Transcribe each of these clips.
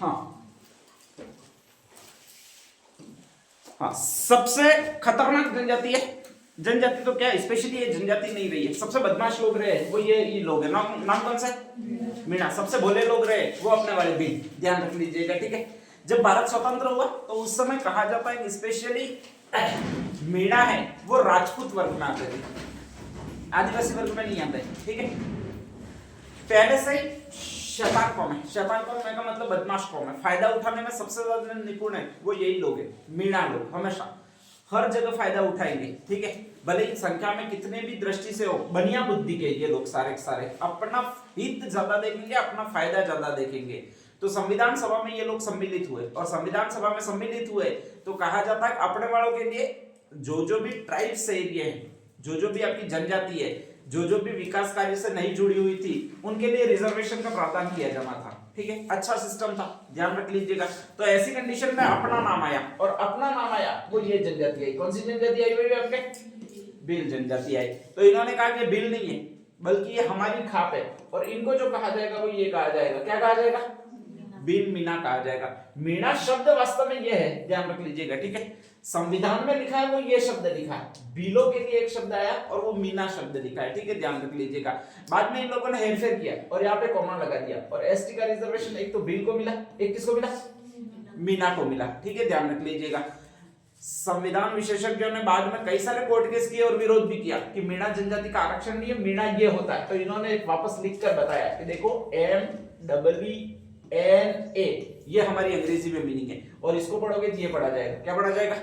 हाँ हाँ, सबसे खतरनाक जनजाति है। जनजाति तो क्या, स्पेशली ये जनजाति नहीं रही है। सबसे बदमाश लोग रहे वो ये लोग है। नाम कौन सा है? मीणा। सबसे भोले लोग रहे वो अपने वाले भील। ध्यान रख लीजिएगा, ठीक है। जब भारत स्वतंत्र हुआ तो उस समय कहा जाता है स्पेशली मीणा है वो राजपूत वर्ग में आते थे, आदिवासी वर्ग में नहीं आते, ठीक है। पहले से ही शैतान कौम है। शैतान कौम का मतलब बदमाश कौम है। फायदा उठाने में सबसे ज्यादा निपुण है वो यही लोग है, मीणा लोग। हमेशा हर जगह फायदा उठाएंगे, ठीक है। भले ही संख्या में कितने भी दृष्टि से हो, बनिया बुद्धि के ये लोग सारे सारे अपना हित ज्यादा देखेंगे, अपना फायदा ज्यादा देखेंगे। तो संविधान सभा में ये लोग सम्मिलित हुए, और संविधान सभा में सम्मिलित हुए तो कहा जाता है अपने वालों के लिए जो भी ट्राइब्स एरिया है, जो भी आपकी जनजाति है, जो भी विकास कार्य से नहीं जुड़ी हुई थी, उनके लिए रिजर्वेशन का प्रावधान किया जाना था, ठीक है। अच्छा सिस्टम था, ध्यान रख लीजिएगा। तो ऐसी कंडीशन में अपना नाम आया, और अपना नाम आया वो ये जनजाति आई। कौन सी जनजाति आई भाई आपके? भील जनजाति आई। तो इन्होंने कहा कि भील नहीं है बल्कि ये हमारी खाप है, और इनको जो कहा जाएगा वो ये कहा जाएगा, क्या कहा जाएगा? भील मीणा कहा जाएगा। मीणा शब्द वास्तव में ये है, ध्यान रख लीजिएगा, ठीक है। संविधान में लिखा है वो ये शब्द लिखा है, भीलों के लिए एक शब्द आया और वो मीणा शब्द लिखा है, ठीक है। ध्यान रख लीजिएगा। बाद में इन लोगों ने हेरफेर किया और यहाँ पे कॉमा लगा दिया, और एसटी का रिजर्वेशन एक तो भील को मिला, एक किसको मिला? मीणा को मिला, ठीक है। ध्यान रख लीजिएगा। संविधान विशेषज्ञों ने बाद में कई सारे कोर्ट केस किए और विरोध भी किया कि मीणा जनजाति का आरक्षण नहीं है, मीणा ये होता है। तो इन्होंने वापस लिखकर बताया कि देखो MWNA ये हमारी अंग्रेजी में मीनिंग है, और इसको पढ़ोगे तो ये पढ़ा जाएगा, क्या पढ़ा जाएगा?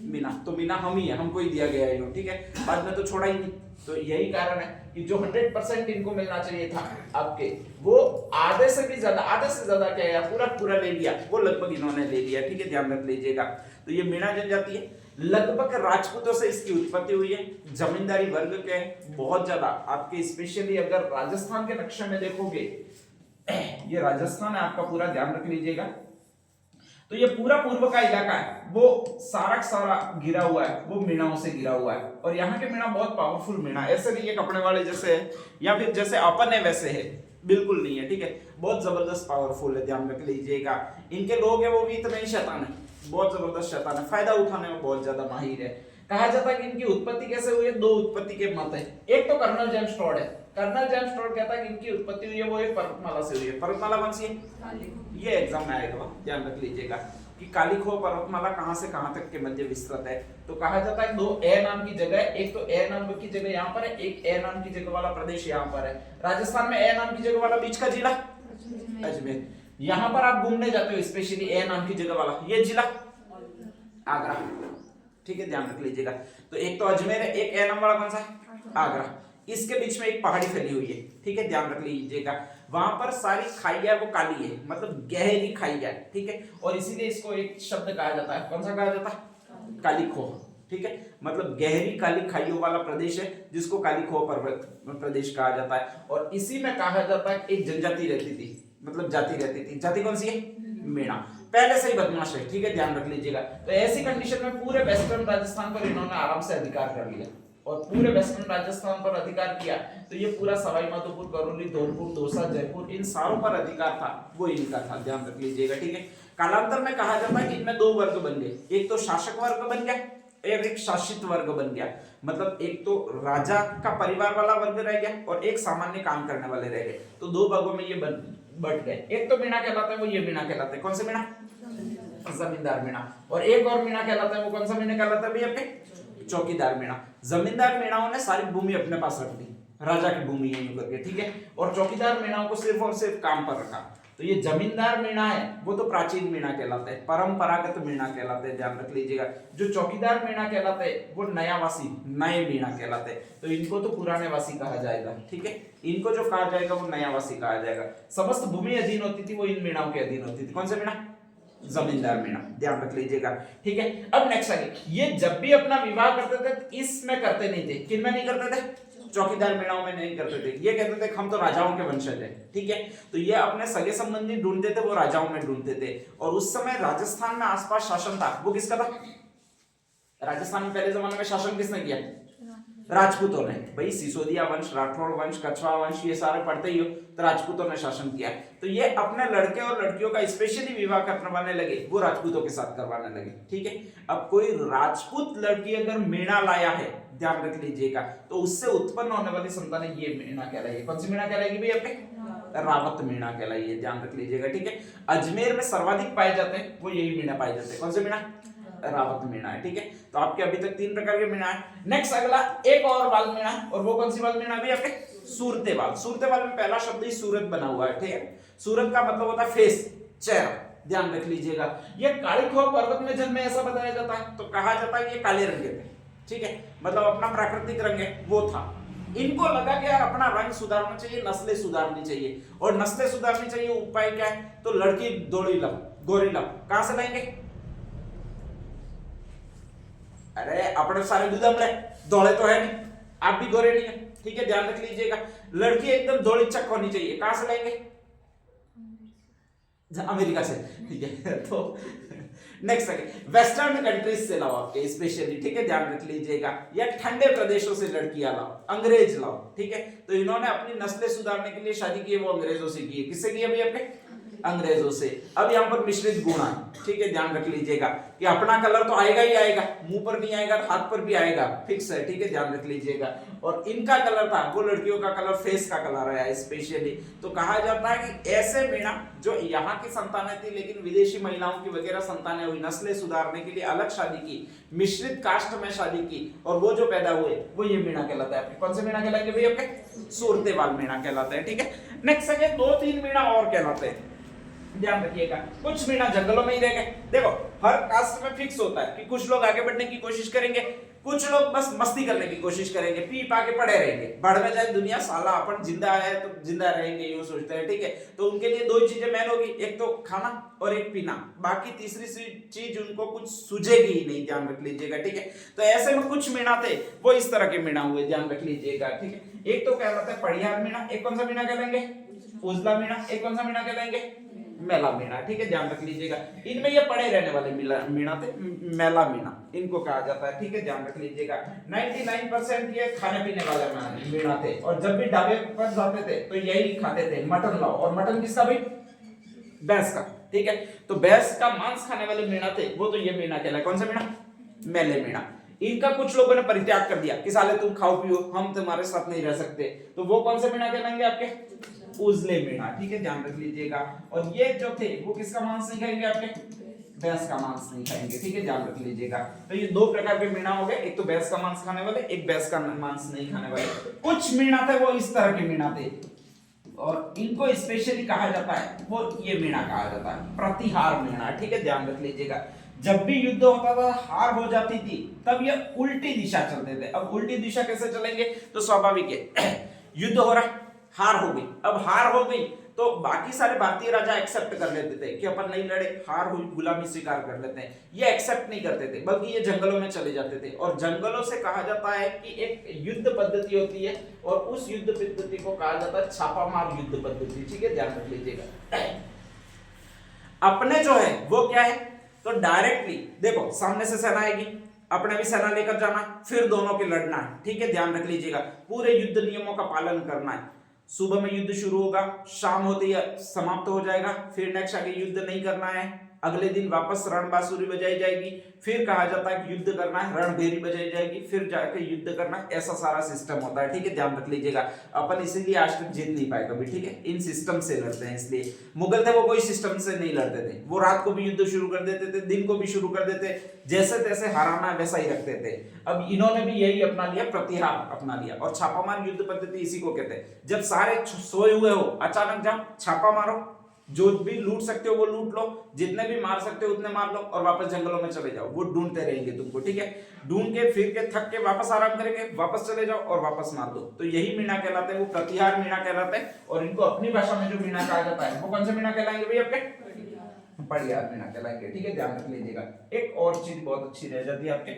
मीणा। तो मीणा हम ही है, हमको ही दिया गया है इन्हों, ठीक है। बाद में तो छोड़ा ही नहीं। तो यही कारण है कि जो 100% इनको मिलना चाहिए था आपके, वो आधे से भी ज्यादा, आधे से ज्यादा क्या है, पूरा पूरा ले लिया, वो लगभग इन्होंने ले लिया, ठीक है। ध्यान रख लीजिएगा। तो ये मीणा जनजाति है, लगभग राजपूतों से इसकी उत्पत्ति हुई है। जमींदारी वर्ग के बहुत ज्यादा आपके, स्पेशली अगर राजस्थान के नक्शे में देखोगे, ये राजस्थान है आपका पूरा, ध्यान रख लीजिएगा। तो ये पूरा पूर्व का इलाका है वो सारा सारा घिरा हुआ है, वो मीणाओं से घिरा हुआ है। और यहाँ के मीणा बहुत पावरफुल मीणा, ऐसे नहीं है कपड़े वाले जैसे है या फिर जैसे अपन है वैसे है, बिल्कुल नहीं है, ठीक है। बहुत जबरदस्त पावरफुल है, ध्यान रख लीजिएगा। इनके लोग है वो भी इतने ही शैतान है, बहुत जबरदस्त शैतान है, फायदा उठाने में बहुत ज्यादा माहिर है। कहा जाता है कि इनकी उत्पत्ति कैसे हुई है, दो उत्पत्ति के मत है। एक तो कर्नल जेम्स टॉड है। कर्नल जेम्स टॉड कहता है कि इनकी उत्पत्ति हुई है वो एक पर्वतमाला से हुई है। पर्वतमाला कौन सी है? ये एग्जाम में आएगा, ध्यान रख लीजिएगा कि कालीखो पर्वतमाला कहां से कहां तक के मध्य विस्तृत है। तो कहा जाता है दो ए नाम की जगह, एक तो ए नाम की जगह यहाँ पर है, एक ए नाम की जगह वाला प्रदेश यहाँ पर है। राजस्थान में ए नाम की जगह वाला बीच का जिला अजमेर। यहाँ पर आप घूमने जाते हो स्पेशली ए नाम की जगह वाला ये जिला आगरा, ठीक है। ध्यान रख लीजिएगा। तो एक तो अजमेर है, एक ए नाम वाला कौन सा है? आगरा। इसके बीच में एक पहाड़ी फैली हुई है, ठीक है। ध्यान रख लीजिएगा। वहां पर सारी खाइया वो काली है, मतलब गहरी खाइया है, ठीक है। और इसीलिए इसको एक शब्द कहा जाता है, कौन सा कहा जाता है? कालीखो, ठीक है। मतलब गहरी काली खाइयों वाला प्रदेश है जिसको कालीखो पर्वत प्रदेश कहा जाता है। और इसी में कहा जाता है एक जनजाति रहती थी, मतलब जाति रहती थी। जाति कौन सी है? मीणा। पहले से ही बदमाश है, ठीक है। ध्यान रख लीजिएगा। तो ऐसी कंडीशन में पूरे वेस्टर्न राजस्थान पर इन्होंने आराम से अधिकार कर लिया, और पूरे वेस्टर्न राजस्थान पर अधिकार किया। तो ये पूरा सवाई माधोपुर, करौली, धौलपुर, दौसा, जयपुर, इन सारों पर अधिकार था वो इनका था, ध्यान रख लीजिएगा, ठीक है। कालांतर में कहा जाता है कि इनमें दो वर्ग बन गए, एक तो शासक वर्ग बन गया, एक शासित वर्ग बन गया। मतलब एक तो राजा का परिवार वाला वर्ग रह गया और एक सामान्य काम करने वाले रह गए। तो दो भागों में ये बट गए। एक तो मीणा कहलाते हैं, वो ये मीणा कहलाते हैं। कौन से मीणा? जमींदार मीणा। और एक और मीणा कहलाता है, वो कौन सा मीणा कहलाता है भैया? चौकीदार मीणा। जमींदार मीणाओं ने सारी भूमि अपने पास रख दी, राजा की भूमि है यूं करके, ठीक है। और चौकीदार मीणाओं को सिर्फ और सिर्फ काम पर रखा। तो ये जमींदार मीणा है वो तो प्राचीन मीणा कहलाते हैं, परंपरागत मीणा कहलाते हैं, ध्यान रख लीजिएगा। जो चौकीदार मीणा कहलाते हैं वो नयावासी, नए मीणा कहलाते हैं। तो इनको तो पुराने वासी कहा जाएगा, ठीक है। इनको जो कहा जाएगा वो नयावासी कहा जाएगा। समस्त भूमि अधीन होती थी वो इन मीणाओं के अधीन होती थी। कौन से मीणा? जमींदार मीणा, ध्यान रख लीजिएगा, ठीक है। अब नेक्स्ट आगे, ये जब भी अपना विवाह करते थे इसमें करते नहीं थे। किन में नहीं करते थे? चौकीदार मीणाओं में नहीं करते थे। ये कहते थे हम तो राजाओं के वंशज हैं, ठीक है। तो ये अपने सगे संबंधी ढूंढते थे, वो राजाओं में ढूंढते थे। और उस समय राजस्थान में आसपास शासन था, वो किसका था? राजस्थान में पहले जमाने में शासन किसने किया? राजपूतों ने। भाई सिसोदिया वंश, राठौड़ वंश, कछवा वंश ये सारे पढ़ते ही हो, तो राजपूतों ने शासन किया। तो ये अपने लड़के और लड़कियों का स्पेशली विवाह करवाने लगे, वो राजपूतों के साथ करवाने लगे, ठीक है। अब कोई राजपूत लड़की अगर मीणा लाया है, ध्यान रख लीजिएगा, तो उससे उत्पन्न होने वाली संतान ये मीणा कहलाएगी। कौन सी मीणा कहलाएगी भाई? अपने रावत मीणा कहलाइए, ध्यान रख लीजिएगा, ठीक है। अजमेर में सर्वाधिक पाए जाते हैं वो यही मीणा पाए जाते हैं। कौन सी मीणा? रावत मीणा है, ठीक है। तो आपके अभी तक 3 प्रकार के मीणा है। नेक्स्ट अगला एक और बाल मीणा, और वो कौन सी बाल मीणा भी? आपके सूरते बाल। सूरते बाल में पहला शब्द ही सूरत बना हुआ है, ठीक है। सूरत का मतलब होता है फेस, चेहरा, ध्यान रख लीजिएगा। ये कालीखोह पर्वत में जन्मे ऐसा बताया जाता है, तो कहा जाता है कि ये काले रंग के थे, ठीक है, मतलब अपना प्राकृतिक रंग है वो था। इनको लगा कि यार अपना रंग सुधारना चाहिए, नस्लें सुधारनी चाहिए, और नस्लें सुधारनी चाहिए, उपाय क्या है? तो लड़की दोड़ी लो, गोरी लो। कहां से लाएंगे? अरे अपने सारे दुदमले दौड़े तो है नहीं, आप भी गोरे नहीं है, ठीक है, ध्यान रख लीजिएगा। लड़की एकदम दौड़ी चक होनी चाहिए। कहां से लाएंगे? अमेरिका से, ठीक है। तो नेक्स्ट वेस्टर्न कंट्रीज से लाओ आपके स्पेशली, ठीक है, ध्यान रख लीजिएगा। या ठंडे प्रदेशों से लड़कियां लाओ, अंग्रेज लाओ, ठीक है। तो इन्होंने अपनी नस्लें सुधारने के लिए शादी की है, वो अंग्रेजों से की है। किससे की है भाई? अपने अंग्रेजों से। अब यहाँ पर मिश्रित गुण है, ठीक है, ध्यान रख लीजिएगा कि अपना कलर तो आएगा ही आएगा, मुंह पर नहीं आएगा, हाथ पर भी आएगा, फिक्स है, ठीक है, ध्यान रख लीजिएगा। और इनका कलर था, वो लड़कियों का कलर फेस का कलर है स्पेशली। तो कहा जाता है कि ऐसे मीणा जो यहाँ की संतानें थी लेकिन विदेशी महिलाओं की वगैरह संतानें हुई, नस्लें सुधारने के लिए अलग शादी की, मिश्रित कास्ट में शादी की, और वो जो पैदा हुए वो ये मीणा कहलाता है। कौन से मीणा कहलाएंगे भाई? आपके सूरते बाल मीणा कहलाते हैं, ठीक है। नेक्स्ट है 2-3 मीणा और कहलाते हैं, ध्यान रखिएगा। कुछ मीणा जंगलों में ही रह गए। देखो हर कास्ट में फिक्स होता है कि कुछ लोग आगे बढ़ने की कोशिश करेंगे, कुछ लोग बस मस्ती करने की कोशिश करेंगे, पी पा के पड़े रहेंगे, बढ़ में जाए दुनिया, साला अपन जिंदा है तो जिंदा रहेंगे, यूं सोचते हैं, ठीक है। तो उनके लिए 2 ही चीजें मेन होगी, एक तो खाना और एक पीना, बाकी तीसरी चीज उनको कुछ सूझेगी ही नहीं, ध्यान रख लीजिएगा, ठीक है। तो ऐसे में कुछ मीणा थे वो इस तरह के मीणा हुए, ध्यान रख लीजिएगा, ठीक है। एक तो कहलाता है पड़ियार मीणा, एक कौन सा मीणा कहलाएंगे? उजला मीणा, एक कौन सा मीणा कहलाएंगे? मेला मीणा, ठीक है, ध्यान रख लीजिएगा। इनमें ये पड़े रहने वाले मीणा थे, मेला मीणा इनको कहा जाता है, ठीक है, ध्यान रख लीजिएगा। 99% ये खाने पीने वाले मीणा थे, और जब भी ढाबे पर जाते थे तो यही खाते थे, मटन लाओ। और मटन किसका भाई? भैंस का, ठीक है। तो भैंस का मांस खाने वाले मीणा थे वो, तो ये मीणा कहलाए। कौन सा मीणा? मेले मीणा। इनका कुछ लोगों ने परित्याग कर दिया कि साले तुम खाओ पियो, हम तुम्हारे साथ नहीं रह सकते, तो वो कौन से मीणा कहलाएंगे? आपके उजले मीणा, ठीक है, ध्यान रख लीजिएगा। और ये जो थे वो किसका मांस नहीं खाएंगे? आपके भैंस का मांस नहीं खाएंगे, ठीक है, ध्यान रख लीजिएगा। तो ये 2 प्रकार के मीणा हो गए, एक तो भैंस का मांस खाने वाले, एक भैंस का मांस नहीं खाने वाले। कुछ मीणा थे वो इस तरह के मीणा थे, और इनको स्पेशली कहा जाता है, वो ये मीणा कहा जाता है प्रतिहार मीणा, ठीक है, ध्यान रख लीजिएगा। जब भी युद्ध होता था, हार हो जाती थी, तब ये उल्टी दिशा चलते थे। अब उल्टी दिशा कैसे चलेंगे? तो स्वाभाविक है, युद्ध हो रहा, हार हो गई, अब हार हो गई तो बाकी सारे भारतीय राजा एक्सेप्ट कर लेते थे कि अपन नहीं लड़े, हार हुई, गुलामी स्वीकार कर लेते हैं। ये एक्सेप्ट नहीं करते थे, बल्कि ये जंगलों में चले जाते थे। और जंगलों से कहा जाता है कि एक युद्ध पद्धति होती है, और उस युद्ध पद्धति को कहा जाता है छापामार युद्ध पद्धति, ठीक है, ध्यान रख लीजिएगा। अपने जो है वो क्या है? तो डायरेक्टली देखो, सामने से सेना आएगी, अपने भी सेना लेकर जाना, फिर दोनों के लड़ना है, ठीक है, ध्यान रख लीजिएगा। पूरे युद्ध नियमों का पालन करना है। सुबह में युद्ध शुरू होगा, शाम होते ही समाप्त हो जाएगा, फिर नेक्स्ट आगे युद्ध नहीं करना है, अगले दिन वापस रण बांसुरी बजाई जाएगी, फिर कहा जाता है कि युद्ध करना है, रणभेरी बजाई जाएगी, फिर जाके युद्ध करना है, ऐसा सारा सिस्टम होता है, ठीक है, ध्यान रख लीजिएगा। अपन इसीलिए आज तक जीत नहीं पाए कभी, ठीक है, इन सिस्टम से लड़ते हैं। इसलिए मुगल थे वो कोई सिस्टम से नहीं लड़ते थे, वो रात को भी युद्ध शुरू कर देते थे, दिन को भी शुरू कर देते, जैसे तैसे हराना वैसा ही रखते थे। अब इन्होंने भी यही अपना लिया, प्रतिहार अपना लिया, और छापामार युद्ध पद्धति इसी को कहते हैं। जब सारे सोए हुए हो, अचानक जाओ, छापा मारो, जो भी लूट सकते हो वो लूट लो, जितने भी मार सकते हो उतने मार लो, और वापस जंगलों में चले जाओ, वो ढूंढते रहेंगे तुमको, ठीक है, ढूंढ के फिर के थक के वापस आराम करेंगे, वापस चले जाओ और वापस मार दो। तो यही मीणा कहलाते हैं, वो प्रतिहार मीणा कहलाते हैं। और इनको अपनी भाषा में जो मीणा कहा जाता है वो कौन सा मीणा कहलाएंगे भाई? आपके पड़ियार मीणा कहलाएंगे, ठीक है, ध्यान रख लीजिएगा। एक और चीज बहुत अच्छी रह जाती है आपके,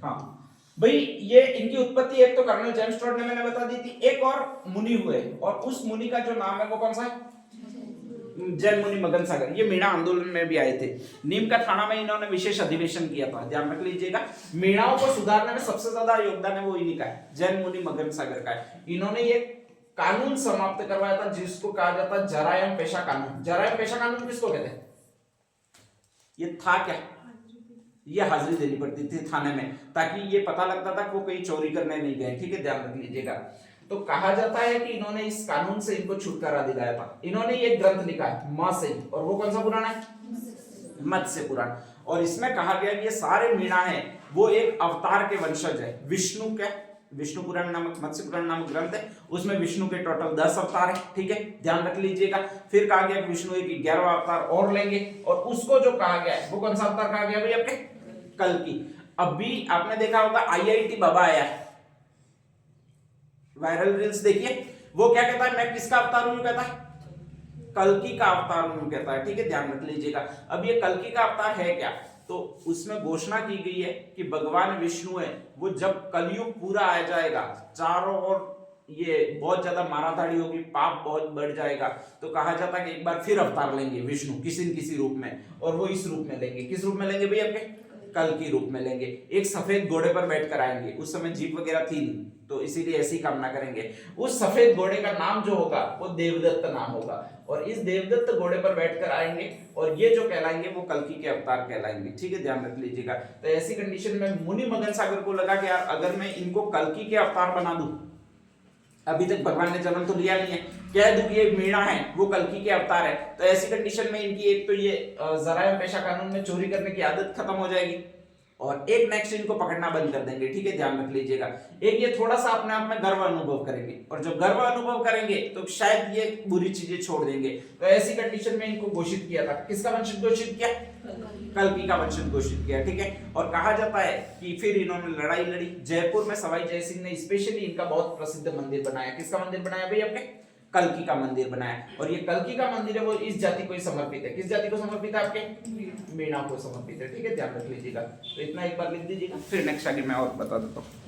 हाँ भाई, ये इनकी उत्पत्ति एक तो कर्नल जेम्स टोड ने मैंने बता दी थी, एक और मुनि हुए, और उस मुनि का जो नाम है वो कौन सा है? जैन मुनि मगन सागर, ये मीणा आंदोलन में भी आए थे। नीम का थाना में इन्होंने विशेष अधिवेशन किया था, ध्यान रख लीजिएगा। मीणाओं को सुधारने में सबसे ज्यादा योगदान है वो इन्हीं का है, जैन मुनि मगन सागर का है। इन्होंने ये कानून समाप्त करवाया था जिसको कहा जाता है जरायम पेशा कानून। जरायम पेशा कानून किसको कहते हैं? ये था क्या? ये हाजिरी देनी पड़ती थी थाने में, ताकि ये पता लगता था कि वो कहीं चोरी करने नहीं गए, ठीक है, ध्यान रख लीजिएगा। तो कहा जाता है कि इन्होंने इस कानून से इनको छुटकारा दिलाया था। इन्होंने ये ग्रंथ लिखा है मत्स्य, और वो कौन सा पुराण है? मत्स्य पुराण। और इसमें कहा गया कि ये सारे मीणा है वो एक अवतार के वंशज है विष्णु के। विष्णु पुराण नामक मत्स्य पुराण नामक ग्रंथ है, उसमें विष्णु के टोटल 10 अवतार है, ठीक है, ध्यान रख लीजिएगा। फिर कहा गया विष्णु एक 11वां अवतार और लेंगे, और उसको जो कहा गया है वो कौन सा अवतार कहा गया भाई? आपके कल्कि। अभी आपने देखा होगा IIT बाबा आया है, वायरल रील्स देखिए, वो क्या कहता है? मैं किसका अवतार हूं कहता है? कल्कि का अवतार हूं कहता है, ठीक है, ध्यान रख लीजिएगा। अब ये कल्कि का अवतार है क्या? तो उसमें घोषणा की गई है कि भगवान विष्णु है वो जब कलयुग पूरा आ जाएगा, चारों ओर ये बहुत ज्यादा माराधाड़ी होगी, पाप बहुत बढ़ जाएगा, तो कहा जाता है कि एक बार फिर अवतार लेंगे विष्णु किसी न किसी रूप में, और वो इस रूप में लेंगे। किस रूप में लेंगे भाई? आपके कल की रूप में लेंगे। एक सफेद घोड़े पर बैठकर आएंगे, उस समय जीप वगैरह थी नहीं, तो इसीलिए ऐसी कामना करेंगे। उस सफेद घोड़े का नाम जो होगा वो देवदत्त नाम होगा, और इस देवदत्त घोड़े पर बैठकर आएंगे, और ये जो कहलाएंगे वो कल्कि के अवतार कहलाएंगे, ठीक है, ध्यान रख लीजिएगा। तो ऐसी कंडीशन में मुनि मगन सागर को लगा कि यार अगर मैं इनको कल्कि के अवतार बना दूं, अभी तक भगवान ने जन्म तो लिया नहीं है, कह दूं कि ये मीणा है वो कल्कि के अवतार है, तो ऐसी कंडीशन में इनकी एक तो ये जरायम पेशा कानून में चोरी करने की आदत खत्म हो जाएगी, और एक नेक्स्ट इनको पकड़ना बंद कर देंगे, ठीक है, ध्यान रख लीजिएगा। एक ये थोड़ा सा अपने आप में गर्व अनुभव करेंगे, और जब गर्व अनुभव करेंगे तो शायद ये बुरी चीजें छोड़ देंगे। तो ऐसी कंडीशन में इनको घोषित किया था, किसका वंशज घोषित किया? कल्कि का वंशज घोषित किया, ठीक है। और कहा जाता है कि फिर इन्होंने लड़ाई लड़ी, जयपुर में सवाई जयसिंह ने स्पेशली इनका बहुत प्रसिद्ध मंदिर बनाया। किसका मंदिर बनाया भाई? आपके कल्कि का मंदिर बनाया, और ये कल्कि का मंदिर है वो इस जाति को ही समर्पित है। किस जाति को समर्पित है? आपके मीणा को समर्पित है, ठीक है, ध्यान रख लीजिएगा। तो इतना एक बार लिख दीजिएगा, फिर नेक्स्ट आगे मैं और बता देता हूँ।